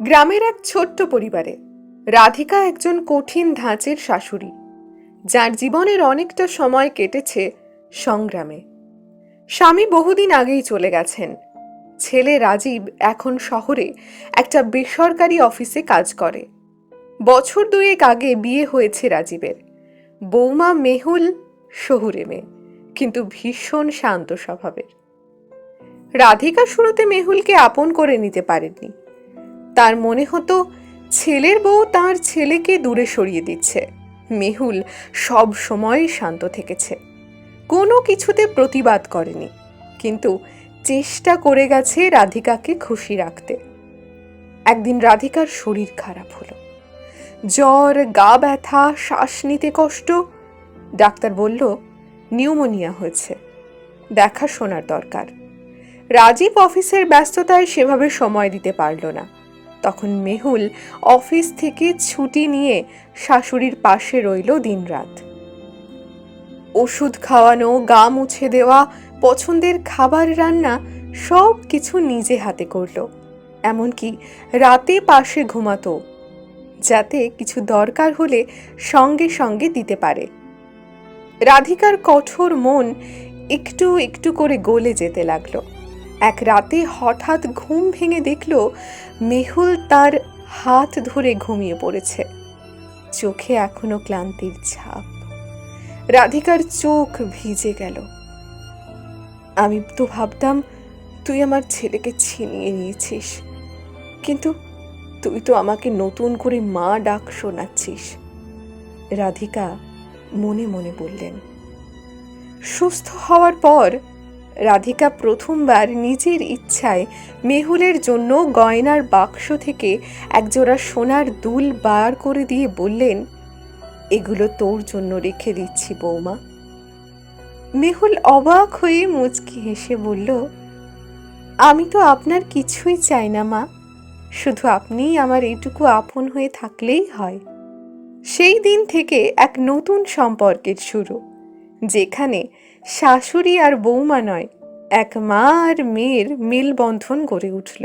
গ্রামের এক ছোট্ট পরিবারে রাধিকা একজন কঠিন ধাঁচের শাশুড়ি, যার জীবনের অনেকটা সময় কেটেছে সংগ্রামে। স্বামী বহুদিন আগেই চলে গেছেন। ছেলে রাজীব এখন শহরে একটা বেসরকারি অফিসে কাজ করে। বছর দুয়েক আগে বিয়ে হয়েছে রাজীবের। বৌমা মেহুল শহুরে মেয়ে, কিন্তু ভীষণ শান্ত স্বভাবের। রাধিকা শুরুতে মেহুলকে আপন করে নিতে পারেননি। তার মনে হতো ছেলের বউ তার ছেলেকে দূরে সরিয়ে দিচ্ছে। মেহুল সব সময় শান্ত থেকেছে, কোনো কিছুতে প্রতিবাদ করেনি, কিন্তু চেষ্টা করে গেছে রাধিকাকে খুশি রাখতে। একদিন রাধিকার শরীর খারাপ হলো, জ্বর, গা ব্যথা, শ্বাস নিতে কষ্ট। ডাক্তার বলল নিউমোনিয়া হয়েছে, দেখাশোনার দরকার। রাজীব অফিসের ব্যস্ততায় সেভাবে সময় দিতে পারল না। তখন মেহুল অফিস থেকে ছুটি নিয়ে শাশুড়ির পাশে রইল দিনরাত। ওষুধ খাওয়ানো, গা মুছে দেওয়া, পছন্দের খাবার রান্না, সব কিছু নিজে হাতে করল। এমনকি রাতে পাশে ঘুমাতো, যাতে কিছু দরকার হলে সঙ্গে সঙ্গে দিতে পারে। রাধিকার কঠোর মন একটু একটু করে গলে যেতে লাগলো। এক রাতে হঠাৎ ঘুম ভেঙে দেখল মেহুল তার হাত ধরে ঘুমিয়ে পড়েছে, চোখে এখনো ক্লান্তির ছাপ। রাধিকার চোখ ভিজে গেল। আমি তো ভাবতাম তুই আমার ছেলেকে ছিনিয়ে নিয়েছিস, কিন্তু তুই তো আমাকে নতুন করে মা ডাক শোনাচ্ছিস, রাধিকা মনে মনে বললেন। সুস্থ হওয়ার পর রাধিকা প্রথমবার নিজের ইচ্ছায় মেহুলের জন্য গয়নার বাক্স থেকে একজোড়া সোনার দুল বার করে দিয়ে বললেন, এগুলো তোর জন্য রেখে দিচ্ছি বৌমা। মেহুল অবাক হয়ে মুচকি হেসে বলল, আমি তো আপনার কিছুই চাই না মা, শুধু আপনিই আমার এইটুকু আপন হয়ে থাকলেই হয়। সেই দিন থেকে এক নতুন সম্পর্কের শুরু, যেখানে শাশুড়ি আর বৌমা নয়, এক মা আর মেয়ের মেলবন্ধন গড়ে উঠল।